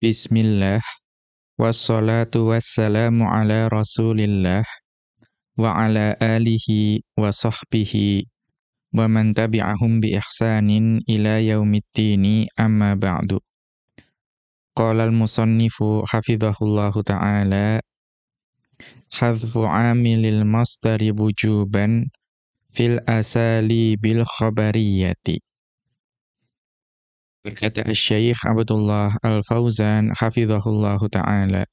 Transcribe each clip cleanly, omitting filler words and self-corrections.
Bismillah, wassalatu wassalamu ala rasulillah, wa ala alihi wa sahbihi, wa man tabi'ahum bi ihsanin ila yaumiddini amma ba'du. Qala al-musannifu hafidhahullahu ta'ala, hadfu amilil masdari wujuban fil asali bil khabariyati. Berkata Syekh Abdullah Al-Fauzan hafizahullahu ta'ala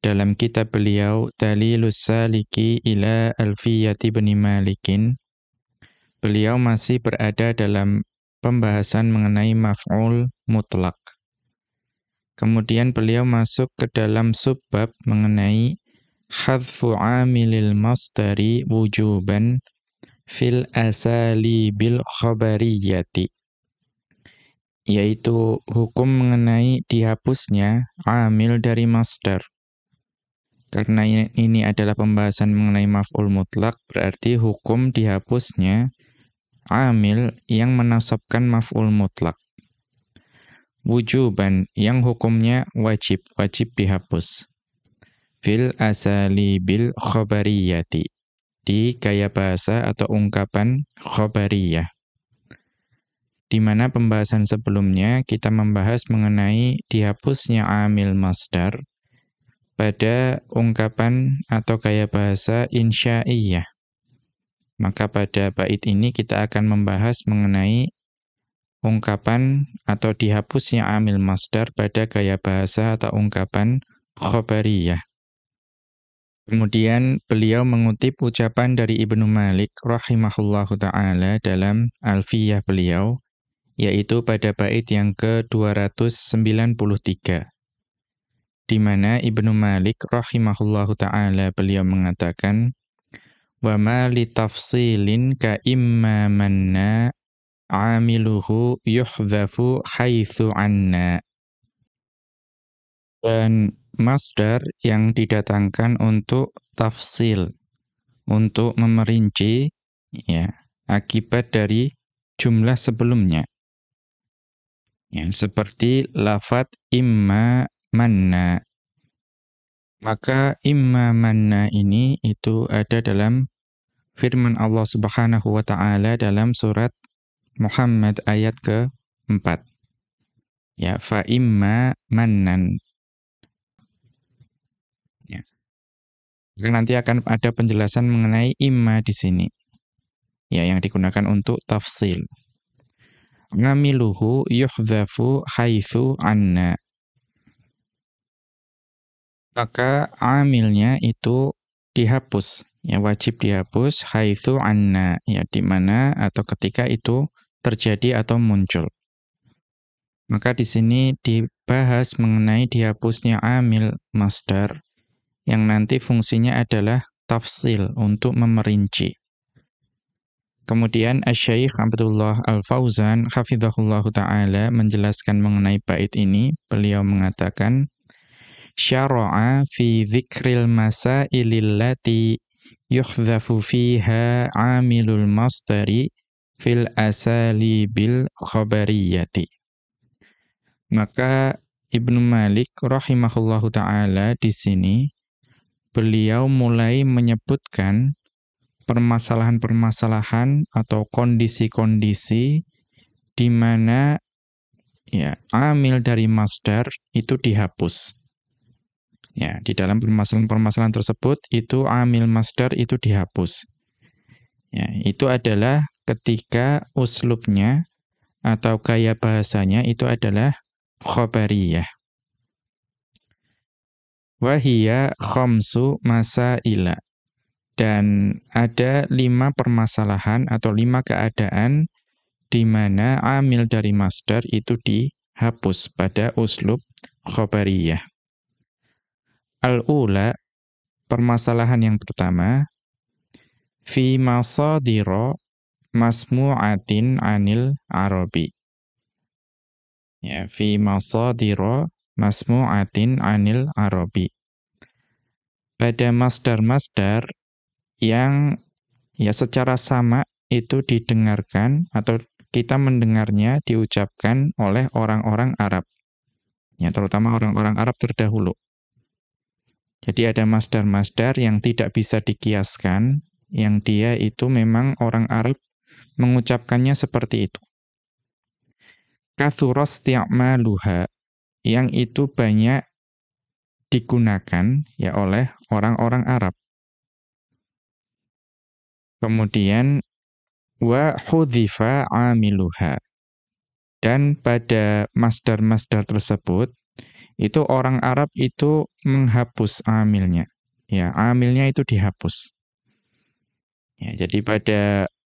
dalam kitab beliau Dalilus Saliki ila Alfiyati bin Malikin, beliau masih berada dalam pembahasan mengenai maf'ul mutlak. Kemudian beliau masuk ke dalam subbab mengenai hadfu amilil masdari wujuban fil asali bil khabariyati, yaitu hukum mengenai dihapusnya amil dari masdar. Karena ini adalah pembahasan mengenai maf'ul mutlak, berarti hukum dihapusnya amil yang menasabkan maf'ul mutlak. Wujuban yang hukumnya wajib dihapus. Fil asali bil khabariyati, di gaya bahasa atau ungkapan khabariyah. Di mana pembahasan sebelumnya kita membahas mengenai dihapusnya amil masdar pada ungkapan atau gaya bahasa insya'iyah. Maka pada bait ini kita akan membahas mengenai ungkapan atau dihapusnya amil masdar pada gaya bahasa atau ungkapan khabariyah. Kemudian beliau mengutip ucapan dari Ibnu Malik rahimahullahu ta'ala dalam Alfiyah beliau, yaitu pada bait yang ke-293, di mana Ibnu Malik rahimahullahu ta'ala beliau mengatakan, wa ma li tafsilin ka imma manna amiluhu yuhdhafu haitsu anna. Dan masdar yang didatangkan untuk tafsil, untuk memerinci ya, akibat dari jumlah sebelumnya. Ya, seperti lafadz imma manna. Maka imma manna ini itu ada dalam firman Allah Subhanahu wa ta'ala dalam surat Muhammad ayat ke-4. Ya, fa imma mannan. Ya. Nanti akan ada penjelasan mengenai imma di sini. Ya, yang digunakan untuk tafsil. Ngamiluhu yuhdhafu haitsu anna. Maka amilnya itu dihapus, ya wajib dihapus haitsu anna, ya di mana atau ketika itu terjadi atau muncul. Maka di sini dibahas mengenai dihapusnya amil masdar yang nanti fungsinya adalah tafsil, untuk memerinci. Kemudian Asy-Syaikh Abdullah Al-Fauzan hafizahullahu ta'ala menjelaskan mengenai bait ini, beliau mengatakan, syara'a fi dzikril masailil lati yuhdhafu fiha amilul masdari fil asali bil khabariyati. Maka Ibnu Malik rahimahullahu ta'ala di sini beliau mulai menyebutkan permasalahan-permasalahan atau kondisi-kondisi di mana ya amil dari masdar itu dihapus. Ya, di dalam permasalahan-permasalahan tersebut itu amil masdar itu dihapus. Ya, itu adalah ketika uslubnya atau gaya bahasanya itu adalah khabariyah. Wa hiya khamsu masaila. Dan ada 5 permasalahan atau 5 keadaan di mana amil dari masdar itu dihapus pada uslub khabariyah. Al-ula, permasalahan yang pertama, fi masadira masmu'atin anil arabi. Ya, fi masadira masmu'atin anil arabi. Pada masdar-masdar yang ya secara sama itu didengarkan atau kita mendengarnya diucapkan oleh orang-orang Arab. Ya, terutama orang-orang Arab terdahulu. Jadi ada masdar-masdar yang tidak bisa dikiaskan, yang dia itu memang orang Arab mengucapkannya seperti itu. Kathuros ti'maluha, yang itu banyak digunakan ya oleh orang-orang Arab. Kemudian wa hudhifa amiluha. Dan pada masdar-masdar tersebut itu orang Arab itu menghapus amilnya. Ya, amilnya itu dihapus. Ya, jadi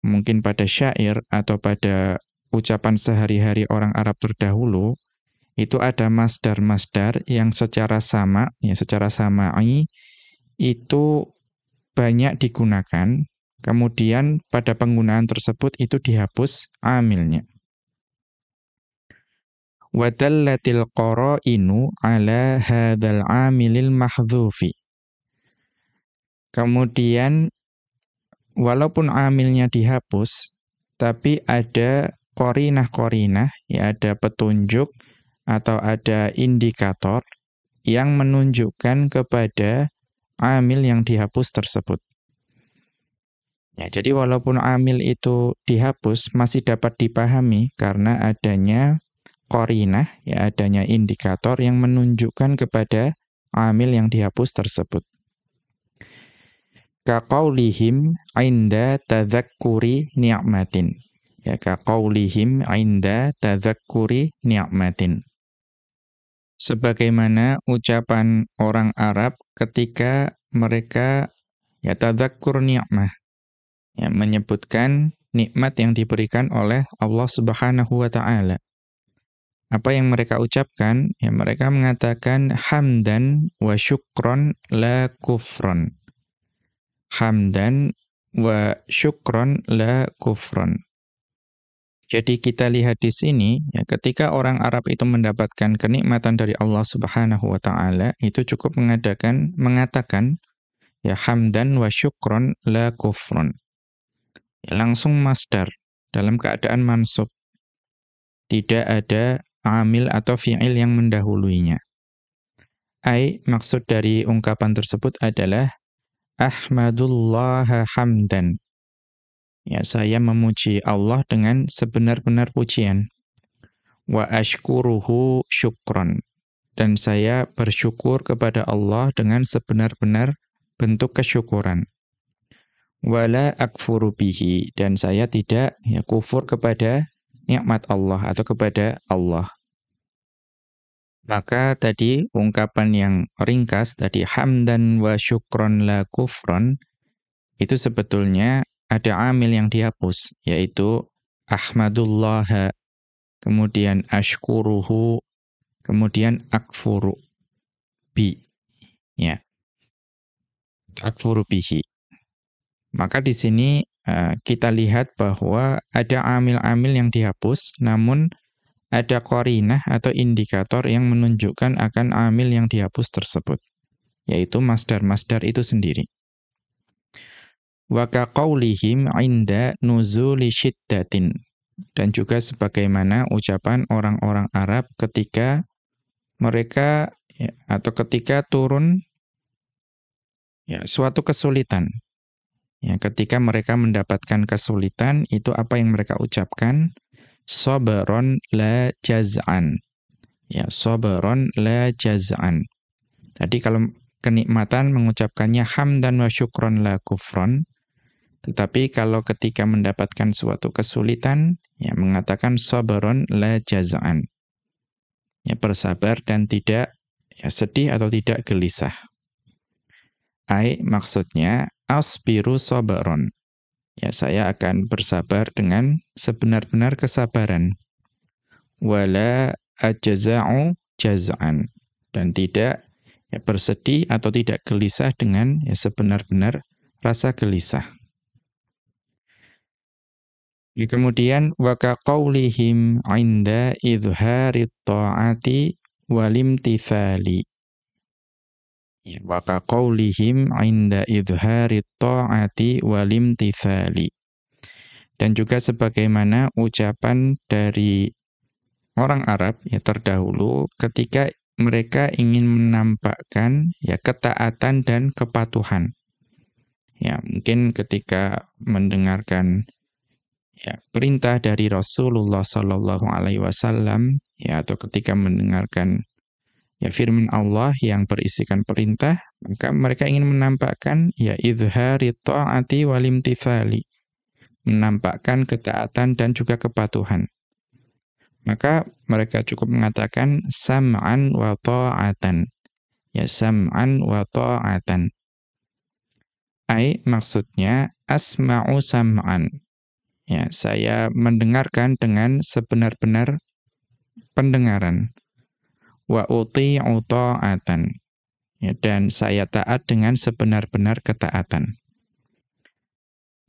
mungkin pada syair atau pada ucapan sehari-hari orang Arab terdahulu itu ada masdar-masdar yang secara sama, ya secara sama'i itu banyak digunakan, kemudian pada penggunaan tersebut itu dihapus amilnya. Wa dallatil qara'inu ala hadzal amilil mahdzufi. Kemudian walaupun amilnya dihapus, tapi ada qarinah-qarinah, ya ada petunjuk atau ada indikator yang menunjukkan kepada amil yang dihapus tersebut. Ya, jadi walaupun amil itu dihapus masih dapat dipahami karena adanya qarinah, ya adanya indikator yang menunjukkan kepada amil yang dihapus tersebut. Kaqaulihim 'inda tadzakkuri ni'matin. Ya kaqaulihim 'inda tadzakkuri ni'matin. Sebagaimana ucapan orang Arab ketika mereka ya tadzakkur ni'mah, ya menyebutkan nikmat yang diberikan oleh Allah Subhanahu wa taala. Apa yang mereka ucapkan? Ya mereka mengatakan hamdan wa syukron la kufron. Hamdan wa syukron la kufron. Jadi kita lihat di sini, ya ketika orang Arab itu mendapatkan kenikmatan dari Allah Subhanahu wa taala, itu cukup mengatakan ya hamdan wa syukron la kufron. Ya, langsung masdar dalam keadaan mansub. Tidak ada amil atau fi'il yang mendahuluinya. Maksud dari ungkapan tersebut adalah ahmadullaha hamdan. Ya, saya memuji Allah dengan sebenar-benar pujian. Wa ashkuruhu syukron. Dan saya bersyukur kepada Allah dengan sebenar-benar bentuk kesyukuran. Wala akfuru bihi. Dan saya tidak ya, kufur kepada nikmat Allah atau kepada Allah. Maka tadi ungkapan yang ringkas tadi hamdan wa syukron la kufron itu sebetulnya ada amil yang dihapus, yaitu ahmadullah, kemudian ashkuruhu, kemudian akfuru bi, ya, akfuru bihi. Maka di sini kita lihat bahwa ada amil-amil yang dihapus, namun ada qarinah atau indikator yang menunjukkan akan amil yang dihapus tersebut, yaitu masdar-masdar itu sendiri. Wa kaqaulihim 'inda nuzuli syiddatin. Dan juga sebagaimana ucapan orang-orang Arab ketika mereka ya, atau ketika turun ya, suatu kesulitan. Ya, ketika mereka mendapatkan kesulitan, itu apa yang mereka ucapkan? Sabron la jaz'an. Ya, sabron la jaz'an. Jadi kalau kenikmatan mengucapkannya hamdan wa syukron la kufron. Tetapi kalau ketika mendapatkan suatu kesulitan, ya mengatakan sabron la jaz'an. Ya bersabar dan tidak ya sedih atau tidak gelisah. Maksudnya asbiru sabron. Ya saya akan bersabar dengan sebenar-benar kesabaran. Wala ajza'u jaz'an. Dan tidak ya bersedih atau tidak gelisah dengan ya sebenar-benar rasa gelisah. Kemudian wa kaqaulihim 'inda idharit ta'ati walimtithali. Ya, wa kaqaulihim 'inda idharit ta'ati walimtithali. Dan juga sebagaimana ucapan dari orang Arab ya terdahulu ketika mereka ingin menampakkan ya ketaatan dan kepatuhan. Ya, mungkin ketika mendengarkan ya perintah dari Rasulullah Shallallahu alaihi wasallam ya atau ketika mendengarkan ya firman Allah yang berisikan perintah, maka mereka ingin menampakkan ya izhari ta'ati wal imtithali, menampakkan ketaatan dan juga kepatuhan. Maka mereka cukup mengatakan sam'an wa ta'atan. Ya sam'an wa ta'atan. Maksudnya asma'u sam'an. Ya, saya mendengarkan dengan sebenar-benar pendengaran. Wa uti'u ta'atan. Ya, dan saya taat dengan sebenar-benar ketaatan.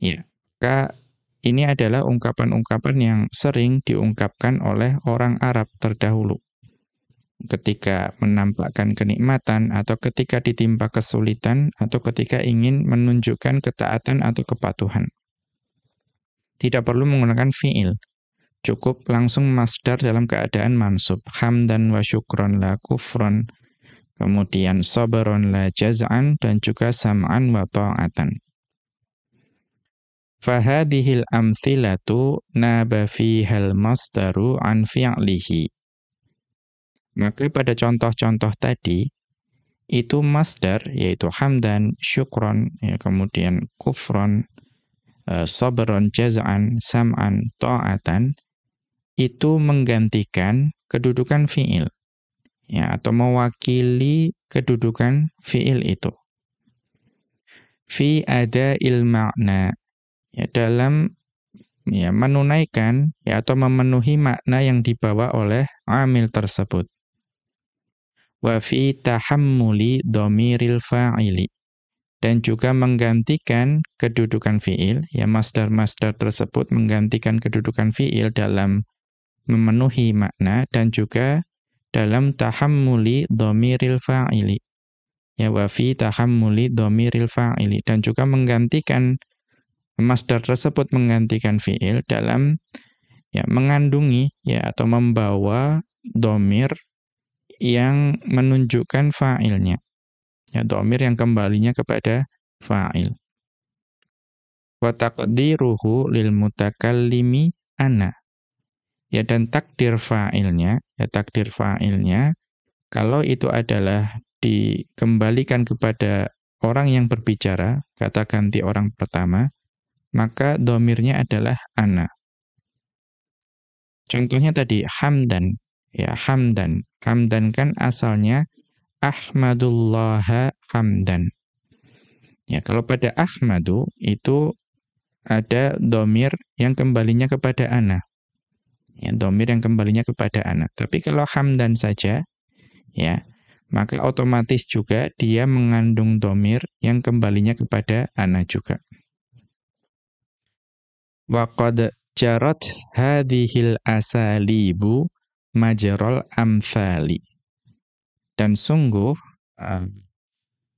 Ya, maka ini adalah ungkapan-ungkapan yang sering diungkapkan oleh orang Arab terdahulu. Ketika menampakkan kenikmatan atau ketika ditimpa kesulitan atau ketika ingin menunjukkan ketaatan atau kepatuhan. Tidak perlu menggunakan fi'il. Cukup langsung masdar dalam keadaan mansub. Hamdan wa syukron la kufron. Kemudian sabaron la jaz'an dan juga sam'an wa ta'atan. Fahadihil amthilatu naba fihal masdaru an fi'lihi. Maka pada contoh-contoh tadi, itu masdar, yaitu hamdan, syukron, ya, kemudian kufron, sabron, jaz'an, sam'an, ta'atan, itu menggantikan kedudukan fi'il, ya, atau mewakili kedudukan fi'il itu. Fi ada'il ma'na, ya, dalam ya, menunaikan ya, atau memenuhi makna yang dibawa oleh amil tersebut. Wa fi tahammuli dhamiril fa'ili, dan juga menggantikan kedudukan fi'il, ya masdar-masdar tersebut menggantikan kedudukan fi'il dalam memenuhi makna dan juga dalam tahammuli dhamiril fa'ili. Ya wa fi tahammuli dhamiril fa'ili, dan juga menggantikan masdar tersebut menggantikan fi'il dalam ya mengandungi ya atau membawa dhamir yang menunjukkan fa'ilnya. Ya, dhamir yang kembalinya kepada fa'il. Wa taqdiruhu lil mutakallimi ana. Ya, dan takdir fa'ilnya, kalau itu adalah dikembalikan kepada orang yang berbicara, kata ganti orang pertama, maka dhamirnya adalah ana. Contohnya tadi hamdan. Ya, hamdan. Hamdan kan asalnya ahmadullaha hamdan. Ya, kalau pada ahmadu itu ada dhamir yang kembalinya kepada ana. Ya, dhamir yang kembalinya kepada ana. Tapi kalau hamdan saja, ya, maka otomatis juga dia mengandung dhamir yang kembalinya kepada ana juga. Wa qad jarat hadhil asalibu majral amthali. Dan sungguh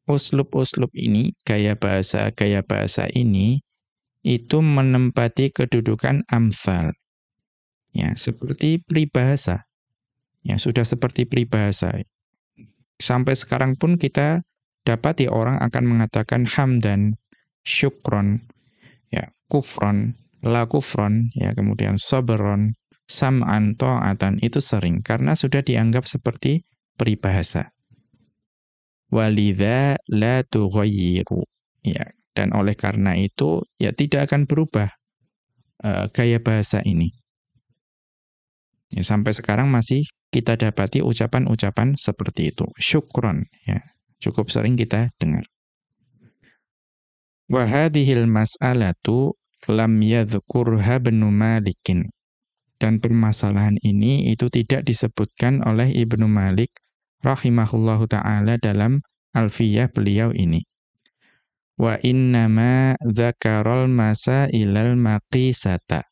uslub-uslub ini, gaya bahasa ini itu menempati kedudukan amthal. Ya, seperti peribahasa. Ya, sudah seperti peribahasa. Sampai sekarang pun kita dapati orang akan mengatakan hamdan, syukron, ya, kufron, la kufron, ya, kemudian sabron, sam'an, ta'atan, itu sering karena sudah dianggap seperti peribahasa. Walidha la tughayyiru. Ya, dan oleh karena itu ya tidak akan berubah gaya bahasa ini. Ya, sampai sekarang masih kita dapati ucapan-ucapan seperti itu. Syukron, ya, cukup sering kita dengar. Wa hadhil mas'alatu lam yadhkurha Ibnu Malikin. Dan permasalahan ini itu tidak disebutkan oleh Ibnu Malik rahimahullahu ta'ala dalam Alfiyah beliau ini. Wa innama dzakarol masailal maqisata.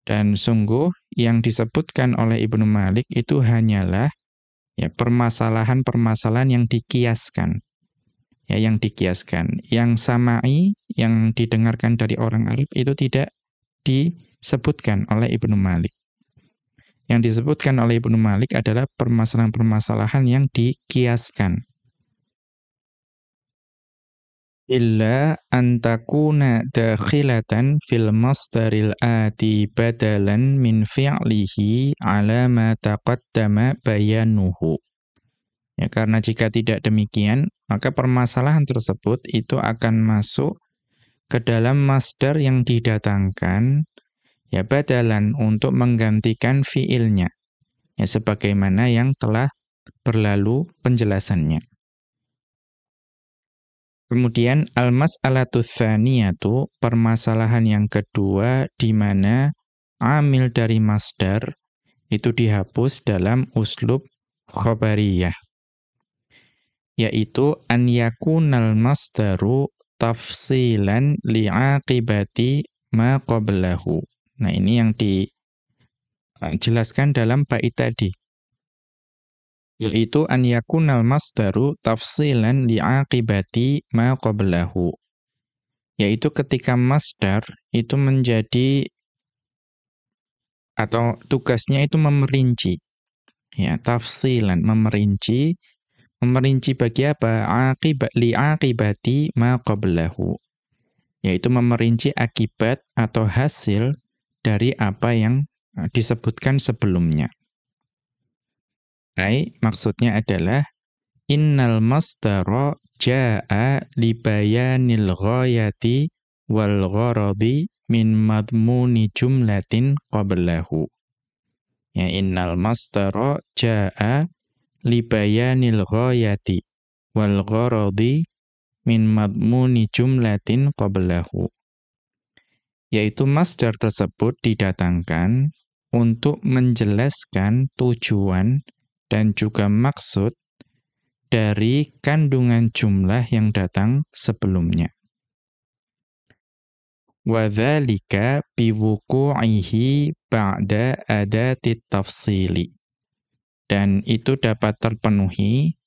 Dan sungguh yang disebutkan oleh Ibnu Malik itu hanyalah ya permasalahan-permasalahan yang dikiaskan. Ya, yang dikiaskan. Yang sama'i, yang didengarkan dari orang Arab itu tidak disebutkan oleh Ibnu Malik. Yang disebutkan oleh Ibnu Malik adalah permasalahan-permasalahan yang dikiaskan. Illa an takuna dakhilatan fil masdaril ati badalan min fi'lihi ala ma taqaddama bayanuhu. Ya, karena jika tidak demikian, maka permasalahan tersebut itu akan masuk ke dalam masdar yang didatangkan, ya badalan untuk menggantikan fi'ilnya, ya sebagaimana yang telah berlalu penjelasannya. Kemudian al-mas'alatu tsaniyatu, permasalahan yang kedua di mana amil dari masdar itu dihapus dalam uslub khabariyah, yaitu an yakunal masdaru tafsilan li'aqibati ma qablahu. Nah, ini yang dijelaskan dalam bait tadi, yaitu an yakunal masdaru tafsilan li'aqibati ma qablahu. Yaitu ketika masdar itu menjadi atau tugasnya itu memerinci. Ya, tafsilan memerinci bagi apa? Li'aqibati ma qablahu. Yaitu memerinci akibat atau hasil dari apa yang disebutkan sebelumnya. Maksudnya adalah innal masdara jaa'a li bayanil ghayati wal gharadi min madmuni jumlatin qablahu. Ya, innal masdara jaa'a li bayanil ghayati wal gharadi min madmuni jumlatin qablahu. Yaitu masdar tersebut didatangkan untuk menjelaskan tujuan dan juga maksud dari kandungan jumlah yang datang sebelumnya. Wa dzalika biwuqu'ihi ba'da adatit tafsili. Dan itu dapat terpenuhi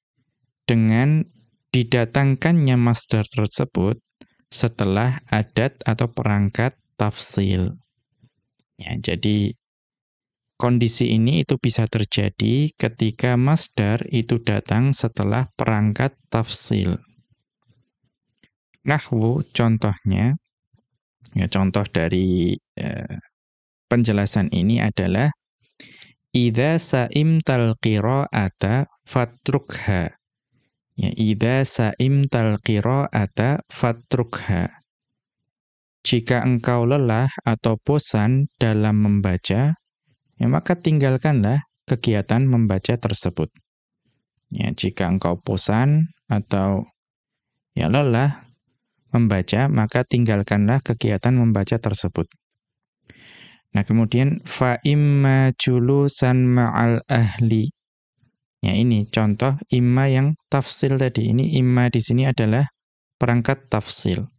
dengan didatangkannya masdar tersebut setelah adat atau perangkat tafsil. Ya, jadi kondisi ini itu bisa terjadi ketika masdar itu datang setelah perangkat tafsil. Nahwu contohnya, ya contoh dari penjelasan ini adalah idza sa'imtal qira'ata fatrukha. Ya, idza sa'imtal qira'ata fatrukha. Jika engkau lelah atau bosan dalam membaca, ya maka tinggalkanlah kegiatan membaca tersebut. Ya, jika engkau bosan atau ya lelah membaca, maka tinggalkanlah kegiatan membaca tersebut. Nah, kemudian fa imma julusan ma'al ahli. Ya, ini contoh imma yang tafsil tadi. Ini imma di sini adalah perangkat tafsil.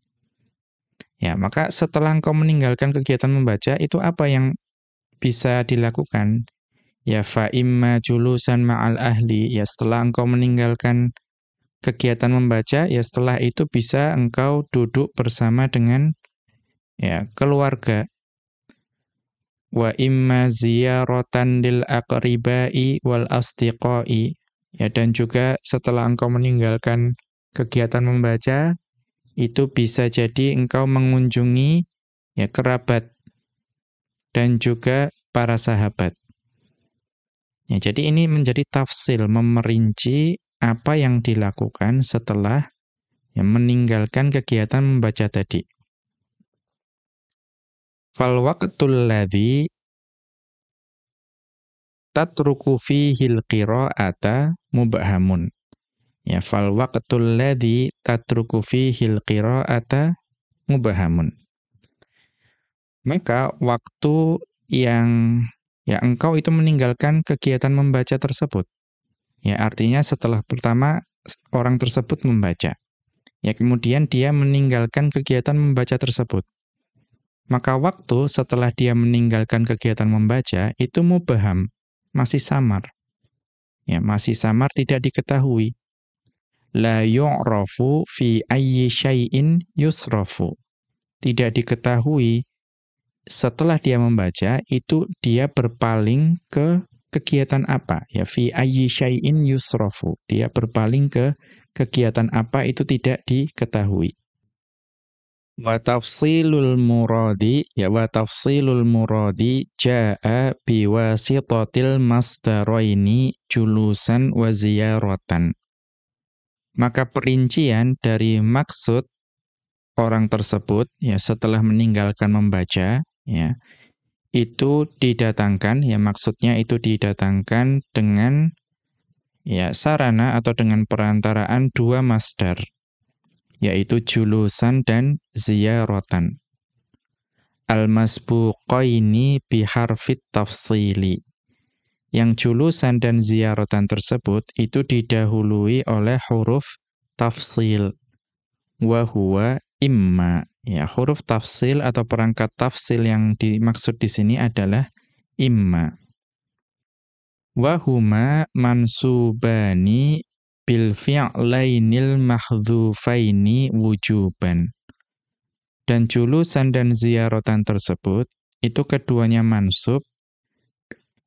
Ya, maka setelah engkau meninggalkan kegiatan membaca, itu apa yang bisa dilakukan? Ya fa imma julusan ma'al ahli, ya setelah engkau meninggalkan kegiatan membaca, ya setelah itu bisa engkau duduk bersama dengan ya keluarga. Wa imma ziyaratan lil aqribai wal asdiqai. Ya, dan juga setelah engkau meninggalkan kegiatan membaca, itu bisa jadi engkau mengunjungi ya kerabat dan juga para sahabat. Ya, jadi ini menjadi tafsil, memerinci apa yang dilakukan setelah ya, meninggalkan kegiatan membaca tadi. Fal waqtul ladzi tatruku fihil qira'ata mubhamun. Ya, fal waqtul ladzi tatruku fihil qira'ata mubhamun. Maka waktu yang ya engkau itu meninggalkan kegiatan membaca tersebut. Ya, artinya setelah pertama orang tersebut membaca. Ya, kemudian dia meninggalkan kegiatan membaca tersebut. Maka waktu setelah dia meninggalkan kegiatan membaca itu mubham, masih samar. Ya, masih samar, tidak diketahui. La yu'rafu fi ayyi syai'in yusrafu. Tidak diketahui setelah dia membaca itu dia berpaling ke kegiatan apa? Ya fi ayyi syai'in yusrafu. Dia berpaling ke kegiatan apa itu tidak diketahui. Wa tafsilul muradi jaa biwasitatil masdaraini julusan wa ziyaratan. Maka perincian dari maksud orang tersebut ya setelah meninggalkan membaca ya itu didatangkan ya maksudnya itu didatangkan dengan ya sarana atau dengan perantaraan dua masdar yaitu julusan dan ziyaratan. Al-masbuqaini biharfit tafsili. Yang julusan dan ziyaratan tersebut itu didahului oleh huruf tafsil. Wa huwa imma. Ya, huruf tafsil atau perangkat tafsil yang dimaksud di sini adalah imma. Wa huma mansubani bil fi'lainil mahdzufaini wujuban. Dan julusan dan ziyaratan tersebut, itu keduanya mansub,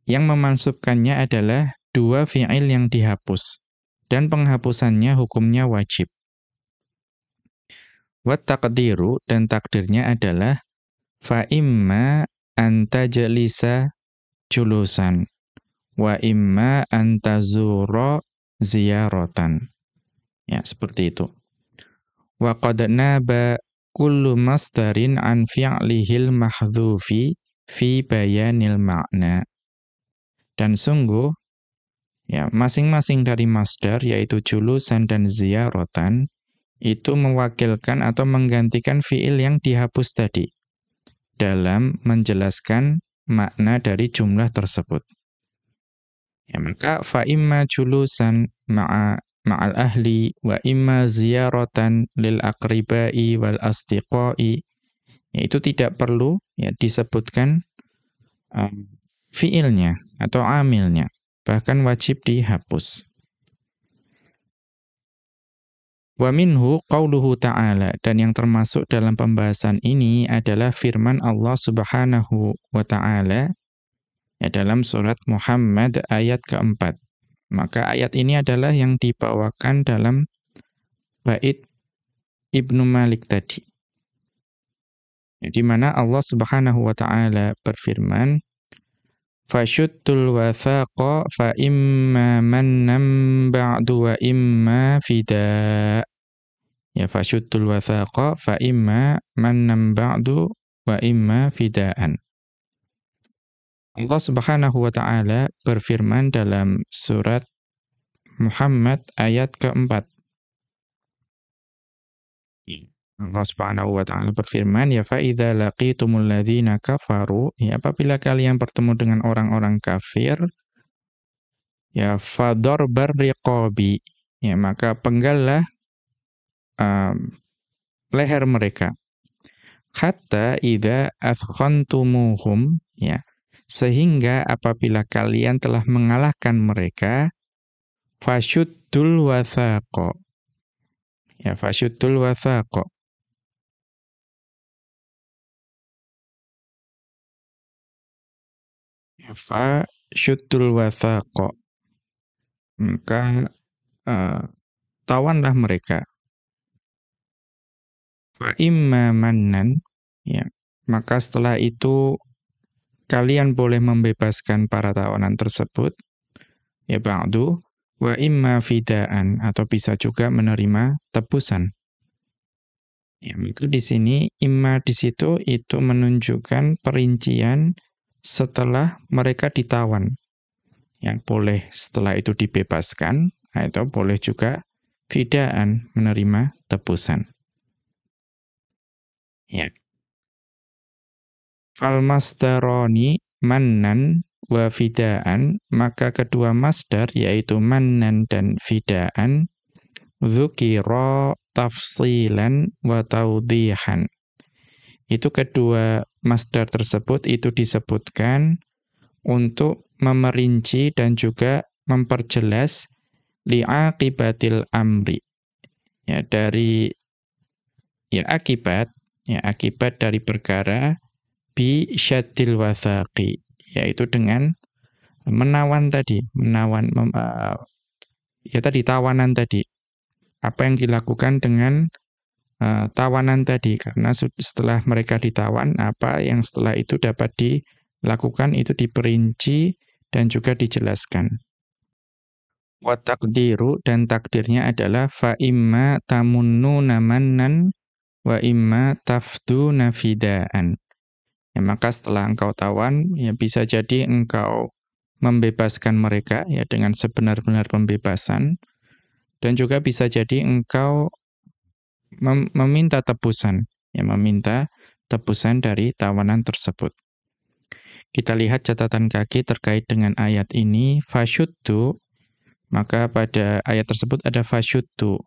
yang memansubkannya adalah dua fi'il yang dihapus, dan penghapusannya hukumnya wajib. Wat taqdiru, dan takdirnya adalah, fa imma anta jalisa julusan, wa imma anta zuro ziyaratan. Ya, seperti itu. Wa qad naba kullu masdarin an fi'lihil mahdhufi fi bayanil ma'na. Dan sungguh ya masing-masing dari masdar yaitu julusan dan ziyaratan itu mewakilkan atau menggantikan fi'il yang dihapus tadi dalam menjelaskan makna dari jumlah tersebut. Ya maka fa imma julusan ma'al ahli wa imma ziyaratan lil aqribai wal asdiqai, itu tidak perlu ya disebutkan fiilnya atau amilnya, bahkan wajib dihapus. Wa minhu qauluhu ta'ala, dan yang termasuk dalam pembahasan ini adalah firman Allah Subhanahu wa ta'ala ya dalam surat Muhammad ayat keempat. Maka ayat ini adalah yang dibawakan dalam bait Ibnu Malik tadi. Di mana Allah Subhanahu wa taala berfirman, "Fashuddul wathaqa fa imma mannan ba'du wa imma fida." Ya fashuddul wathaqa fa imma mannan ba'du wa imma fidaan. Allah Subhanahu wa taala berfirman dalam surat Muhammad ayat keempat. Allah Subhanahu wa taala berfirman, ya fa idza laqitumul ladzina kafaru, ya apabila kalian bertemu dengan orang-orang kafir, ya fadarbar riqabi, ya maka penggallah leher mereka. Hatta idza athkhantumuhum, ya sehingga apabila kalian telah mengalahkan mereka, fashuddul wathaqa. Ya fashuddul wathaqa. Fashuddul wathaqa. Maka tawanlah mereka. Fa imma mannan, ya maka setelah itu kalian boleh membebaskan para tawanan tersebut, ya ba'du, wa imma fidaan, atau bisa juga menerima tebusan. Ya, maka di sini imma di situ itu menunjukkan perincian setelah mereka ditawan. Yang boleh setelah itu dibebaskan, atau boleh juga fidaan, menerima tebusan. Ya. Fal masdaroni mannan wa fidaan, maka kedua masdar yaitu mannan dan fidaan dzukira tafsilan wa tawdihan. Itu kedua masdar tersebut itu disebutkan untuk memerinci dan juga memperjelas li'aqibatil amri. Ya dari ya akibat dari perkara bi syaddil wathaqi, yaitu dengan menawan tadi, tawanan tadi. Apa yang dilakukan dengan tawanan tadi, karena setelah mereka ditawan, apa yang setelah itu dapat dilakukan itu diperinci dan juga dijelaskan. Wa taqdiru, dan takdirnya adalah fa imma tamunnuna mannan wa imma tafduna fidaan. Ya, maka setelah engkau tawan, ya bisa jadi engkau membebaskan mereka ya dengan sebenar-benar pembebasan, dan juga bisa jadi engkau meminta tebusan, ya meminta tebusan dari tawanan tersebut. Kita lihat catatan kaki terkait dengan ayat ini, fasyuddu, maka pada ayat tersebut ada fasyuddu,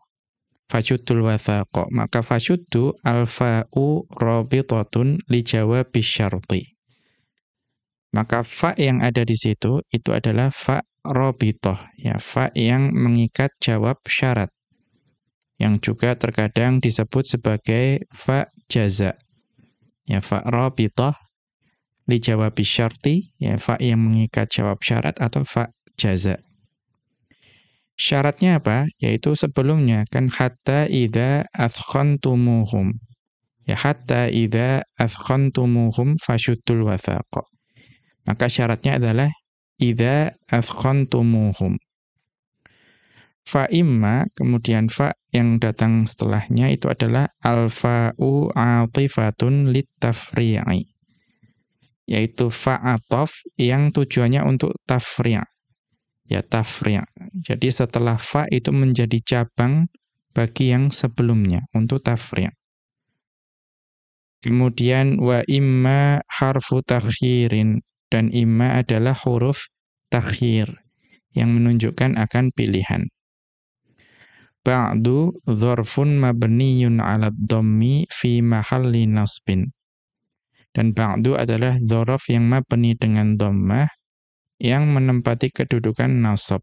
fasyuddul wathaqo, maka fasyuddu alfa'u rabitatun li jawabis syarti. Maka fa yang ada di situ itu adalah fa rabithah, ya fa yang mengikat jawab syarat, yang juga terkadang disebut sebagai fa jaza. Ya fa rabithah li jawabis syarti, ya fa yang mengikat jawab syarat atau fa jaza. Syaratnya apa? Yaitu sebelumnya kan hatta idza athkhantumuhum. Ya hatta idza athkhantumuhum fashuddul wathaq. Maka syaratnya adalah idza athkhantumuhum. Fa imma, kemudian fa yang datang setelahnya itu adalah alfa'u atifatun littafri'i. Yaitu fa ataf yang tujuannya untuk tafri'. Ya tafri'. Jadi setelah fa itu menjadi cabang bagi yang sebelumnya untuk tafri'. Kemudian wa imma harfu takhirin, dan imma adalah huruf takhir yang menunjukkan akan pilihan. Ba'du dzarfun mabniyun 'ala dhammi fi mahalli nasbin. Dan ba'du adalah dzaraf yang mabni dengan dhammah yang menempati kedudukan nasab.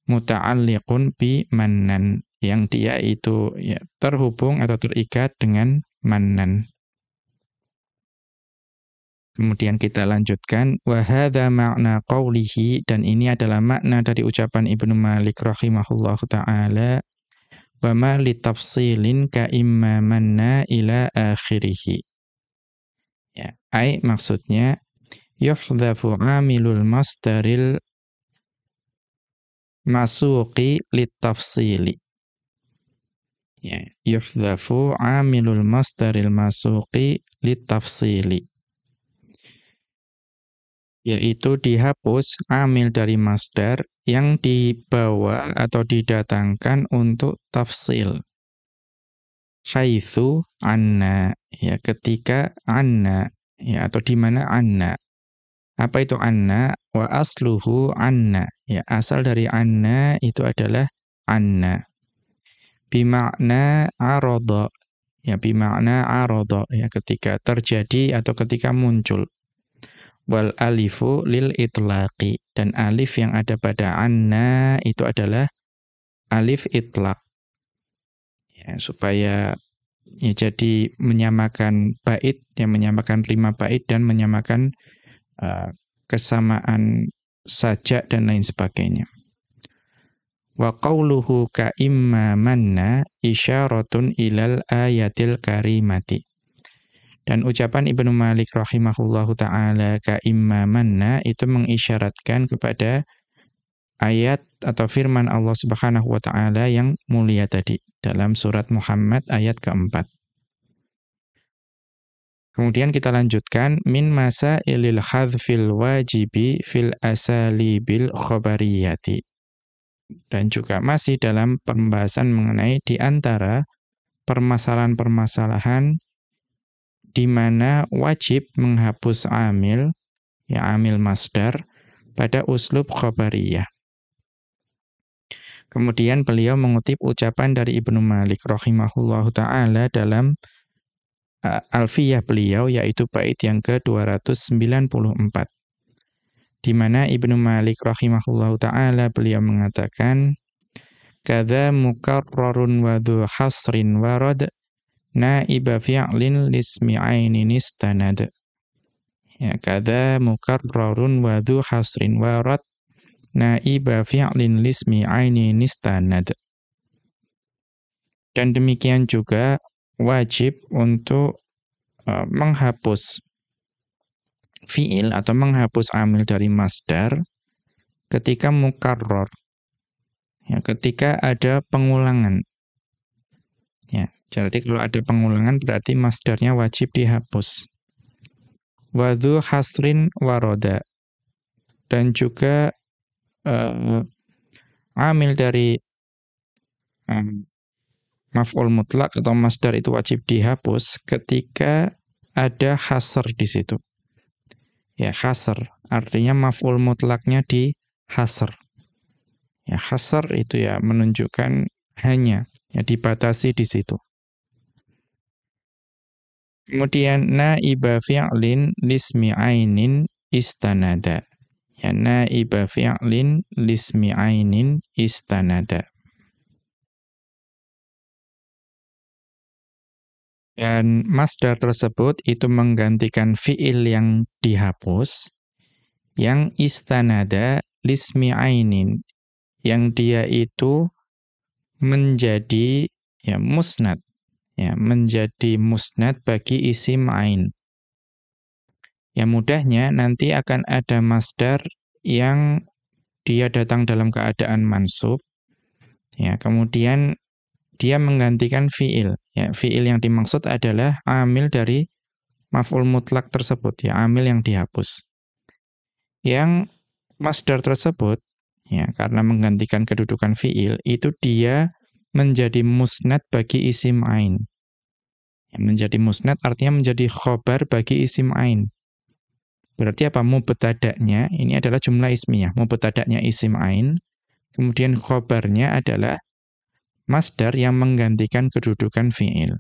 Muta'alliqun bi mannan, yang dia itu ya terhubung atau terikat dengan mannan. Kemudian kita lanjutkan, wa hadza ma'na qawlihi, dan ini adalah makna dari ucapan Ibnu Malik rahimahullahu taala, wa ma litafsilin ka imma manna ila akhirih. Ya, maksudnya yuhdhafu 'amilul masdaril masuqi litafsili. Ya, yuhdhafu 'amilul masdaril masuqi litafsili. Yaitu dihapus amil dari masdar yang dibawa atau didatangkan untuk tafsil. Haitsu anna, ya ketika anna, ya atau di mana anna. Apa itu anna? Wa asluhu anna, ya asal dari anna itu adalah anna. Bima'na arada, ya bima'na arada, ya ketika terjadi atau ketika muncul. Wal alifu lil itlaqi, dan alif yang ada pada anna itu adalah alif itlaq. Ya, supaya ya jadi menyamakan bait, yang menyamakan 5 bait dan menyamakan kesamaan sajak dan lain sebagainya. Wa qawluhu ka imma manna isyaratun ilal ayatil karimati. Dan ucapan Ibnu Malik rahimahullahu ta'ala ka imma manna itu mengisyaratkan kepada ayat atau firman Allah Subhanahu wa ta'ala yang mulia tadi dalam surat Muhammad ayat keempat. Kemudian kita lanjutkan min masailil hadzfil wajibi fil asalibil khabariyati. Dan juga masih dalam pembahasan mengenai di antara permasalahan-permasalahan di mana wajib menghapus amil, ya amil masdar, pada uslub khabariyah. Kemudian beliau mengutip ucapan dari Ibnu Malik rahimahullahu ta'ala dalam Alfiyah beliau, yaitu bait yang ke-294. Di mana Ibnu Malik rahimahullahu ta'ala beliau mengatakan, kadza mukarrarun wa dhu hasrin warad naiba fi'lin lismi ainin istanad. Ya, kada mukarrarun wa dzu hasrin warad naiba fi'lin lismi ainin istanad. Dan demikian juga wajib untuk menghapus fi'il atau menghapus amil dari masdar ketika mukarrar. Ya, ketika ada pengulangan. Ya, jadi kalau ada pengulangan berarti masdarnya wajib dihapus. Wa dzu hasrin waroda. Dan juga amil dari maf'ul mutlak atau masdar itu wajib dihapus ketika ada hasr di situ. Ya, hasr artinya maf'ul mutlaknya di hasr. Ya, hasr itu ya menunjukkan hanya, ya dibatasi di situ. Kemudian naiba fi'lin lismi ainin istanada. Ya, naiba fi'lin lismi ainin istanada. Dan masdar tersebut itu menggantikan fi'il yang dihapus, yang istanada lismi ainin, yang dia itu menjadi ya musnad, ya menjadi musnad bagi isim ain. Ya mudahnya nanti akan ada masdar yang dia datang dalam keadaan mansub, ya kemudian dia menggantikan fi'il. Ya, fi'il yang dimaksud adalah amil dari maf'ul mutlak tersebut, ya amil yang dihapus. Yang masdar tersebut, ya karena menggantikan kedudukan fi'il, itu dia menjadi musnad bagi isim ain. Ya, menjadi musnad artinya menjadi khobar bagi isim ain. Berarti apa? Mubtada'nya ini adalah jumlah ismiyah. Mubtada'nya isim ain, kemudian khobarnya adalah masdar yang menggantikan kedudukan fi'il.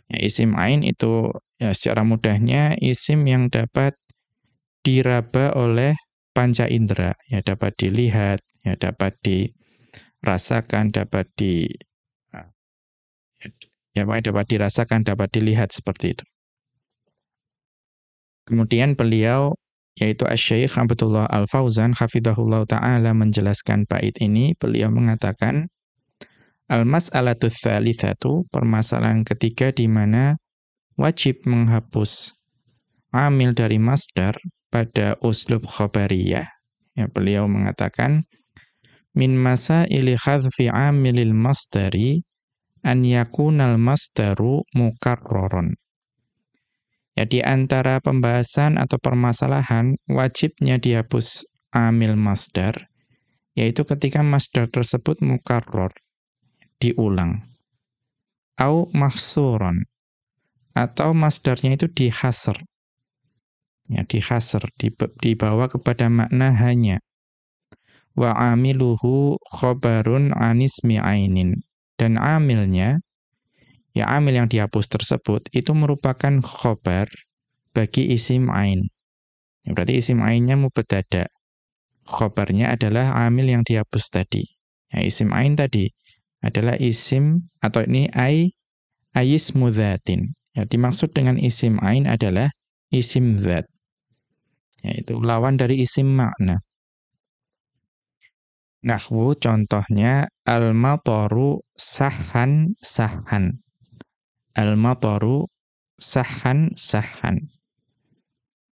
Ya, isim ain itu ya secara mudahnya isim yang dapat diraba oleh panca indera, ya dapat dilihat, ya dapat dirasakan, dapat dapat dirasakan, dapat dilihat seperti itu. Kemudian beliau yaitu Asy-Syaikh Abdullah Al-Fauzan hafizahullah taala menjelaskan bait ini, beliau mengatakan al-mas'alatu tsalitsatu, permasalahan ketiga di mana wajib menghapus amil dari masdar pada uslub khabariyah. Ya, beliau mengatakan min masaili hadzfi amilil masdari an yakunal masdaru mukarraron. Ya, di antara pembahasan atau permasalahan wajibnya dihapus amil masdar, yaitu ketika masdar tersebut mukarrar, diulang. Au mahsuron, atau masdarnya itu dihasr. Ya, dihasr, dibawa kepada makna hanya. Wa amiluhu khobarun anismi ainin. Dan amilnya, ya amil yang dihapus tersebut, itu merupakan khobar bagi isim ain. Ya, berarti isim ainnya mubtada. Khobarnya adalah amil yang dihapus tadi. Ya, isim ain tadi adalah isim, atau ini ayismu dzatin. Ya, dimaksud dengan isim ain adalah isim dzat. Yaitu lawan dari isim makna. Nahwu contohnya al-mataru sahhan sahhan. Al-mataru sahhan sahhan.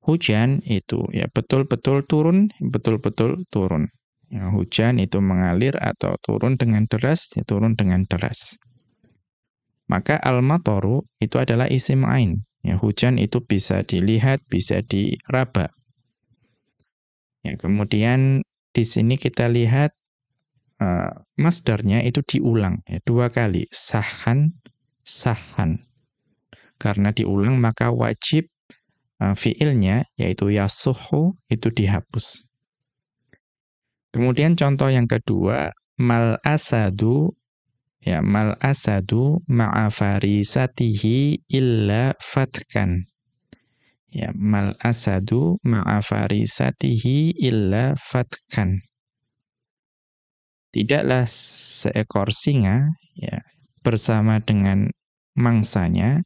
Hujan itu ya betul-betul turun, betul-betul turun. Ya, hujan itu mengalir atau turun dengan deras, ya turun dengan deras. Maka al-mataru itu adalah isim ain. Ya, hujan itu bisa dilihat, bisa diraba. Ya, kemudian di sini kita lihat masdarnya itu diulang ya, 2 kali, sahhan, sahhan. Karena diulang maka wajib fiilnya yaitu yasuhu itu dihapus. Kemudian contoh yang kedua, mal asadu ya mal asadu ma'a farisatihi illa fatkan. Ya, mal asadu ma'a farisatihi illa fatkan. Tidaklah seekor singa ya bersama dengan mangsanya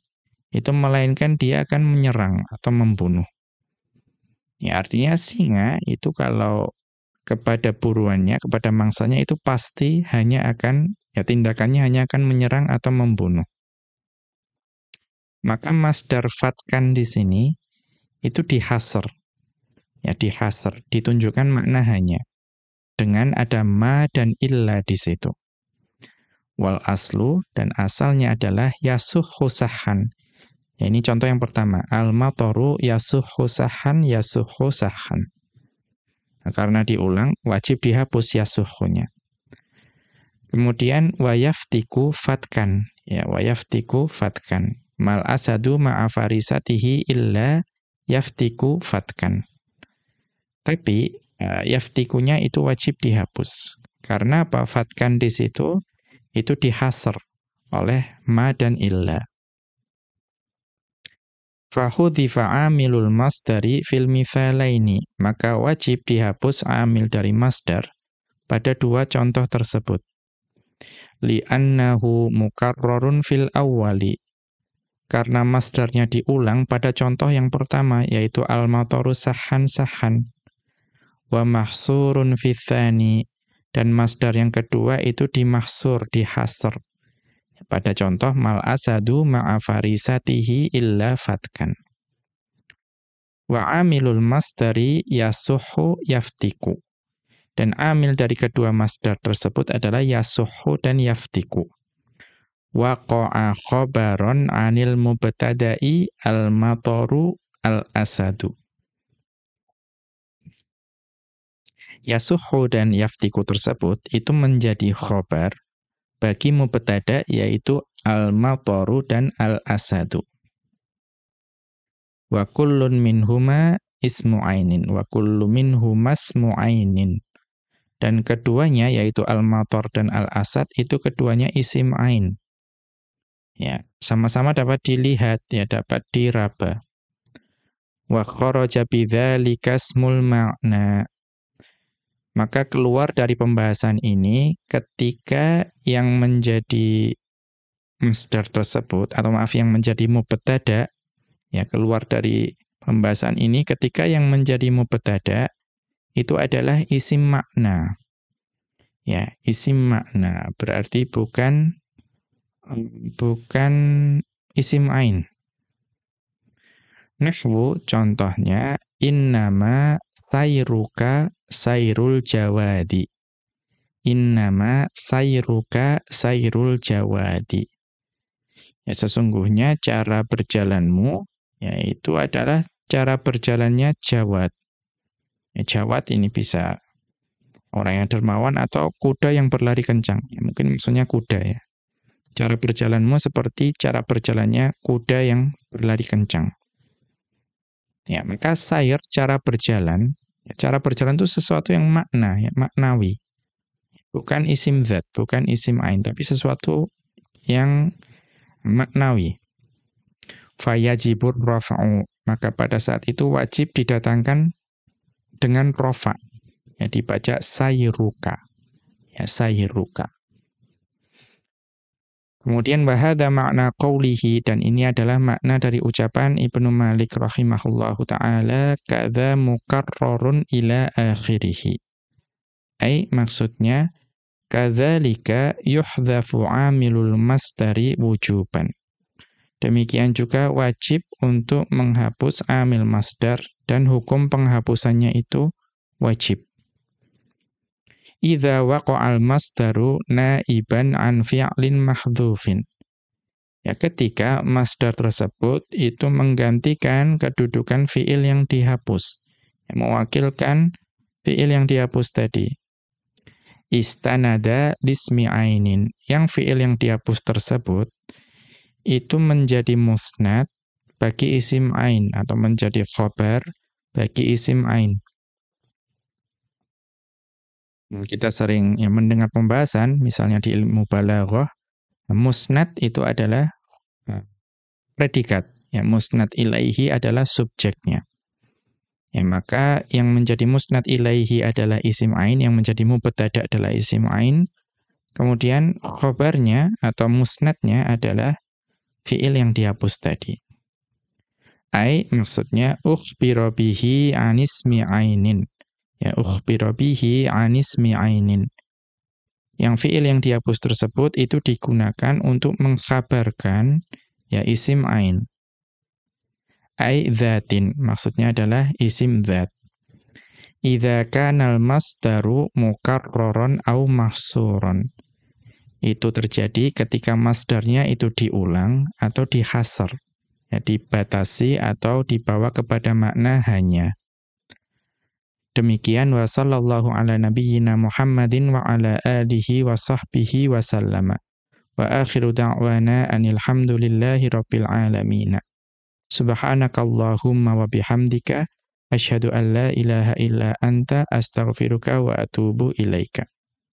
itu melainkan dia akan menyerang atau membunuh. Ya, artinya singa itu kalau kepada buruannya, kepada mangsanya itu pasti hanya akan, ya tindakannya hanya akan menyerang atau membunuh. Maka masdar fatkan di sini itu dihasr. Ya, dihasr, ditunjukkan makna hanya dengan ada ma dan illa di situ. Wal aslu, dan asalnya adalah yasuhu sahan. Ya, ini contoh yang pertama, al-mataru yasuhu sahan yasuhu sahan. Nah, karena diulang wajib dihapus yasuhunya. Kemudian wayaftiku fatkan, ya wayaftiku fatkan. Mal asadu ma'a farisatihi illa yaftiku fatkan. Tapi yaftikunya itu wajib dihapus. Karena apa? Fatkan di situ itu dihasr oleh ma dan illa. Fahudhifa amilul masdari fil mithalaini, maka wajib dihapus amil dari masdar pada dua contoh tersebut. Li'annahu mukarrarun fil awwali, karena masdarnya diulang pada contoh yang pertama, yaitu al-mataru sahan-sahan. Wa mahsurun fithani, dan masdar yang kedua itu dimahsur, dihasr. Pada contoh, mal asadu ma'a farisatihi illa fatkan. Wa amilul masdari yasuhu yaftiku. Dan amil dari kedua masdar tersebut adalah yasuhu dan yaftiku. Waqa'a khobaron anil mubtada'i al-mataru al-asadu. Yasuhu dan yaftiku tersebut itu menjadi khobar bagi mubtada, yaitu al-mataru dan al-asadu. Wa kullun minhuma ismu ainin wa kullu minhuma ismu ainin. Dan keduanya yaitu al-matar dan al-asad itu keduanya isim ain. Ya, sama-sama dapat dilihat, ya dapat diraba. Wa kharaja bidzalika ismul ma'na. Maka keluar dari pembahasan ini ketika yang menjadi masdar tersebut, atau maaf yang menjadi mubtada, ya keluar dari pembahasan ini ketika yang menjadi mubtada itu adalah isim makna. Ya, isim makna berarti bukan isim ain. Nahwu contohnya innama sayruka sayrul jawadi. Innama sayruka sayrul jawadi. Ya, sesungguhnya cara berjalanmu yaitu adalah cara berjalannya jawad. Ya, jawad ini bisa orang yang dermawan atau kuda yang berlari kencang. Ya, mungkin maksudnya kuda ya. Cara berjalanmu seperti cara berjalannya kuda yang berlari kencang. Ya, maka sayr, cara berjalan itu sesuatu yang makna, ya, maknawi. Bukan isim zat, bukan isim ain, tapi sesuatu yang maknawi. Fayajibur rafa'u, maka pada saat itu wajib didatangkan dengan rofa. Ya, dibaca sayruka. Ya, sayruka. Kemudian wahada makna qawlihi, dan ini adalah makna dari ucapan Ibnu Malik rahimahullahu ta'ala, kadza mukarrarun ila akhirih. Maksudnya, kadzalika yuhdhafu amilul masdari wujuban. Demikian juga wajib untuk menghapus amil masdar, dan hukum penghapusannya itu wajib. Idza waqa'al masdaru naiban an fi'lin mahdhufin. Ya, ketika masdar tersebut itu menggantikan kedudukan fi'il yang dihapus. Ya, mewakilkan fi'il yang dihapus tadi. Istanada lismi ainin. Yang fi'il yang dihapus tersebut itu menjadi musnad bagi isim ain, atau menjadi khobar bagi isim ain. Kita sering mendengar pembahasan, misalnya di ilmu balaghah, musnad itu adalah predikat. Ya, musnad ilaihi adalah subjeknya. Ya, maka yang menjadi musnad ilaihi adalah isim ain, yang menjadi mubtada adalah isim ain. Kemudian khobarnya atau musnadnya adalah fi'il yang dihapus tadi. Maksudnya ukhbira bihi anismi ainin. Ya, ukhbira bihi anismi ainin. Yang fi'il yang dihapus tersebut itu digunakan untuk mengkhabarkan ya isim ain. Dzatin, maksudnya adalah isim dzat. Idza kanal masdaru mukarraran au mahsuran. Itu terjadi ketika masdarnya itu diulang atau dihasar. Ya, dibatasi atau dibawa kepada makna hanya. Demikian wa sallallahu ala nabiyyina Muhammadin wa ala alihi wa sahbihi wa sallama. Wa akhiru da'wana anil hamdulillahi rabbil alamin. Subhanakallahumma wa bihamdika asyhadu an la ilaha illa anta astaghfiruka wa atubu ilaika.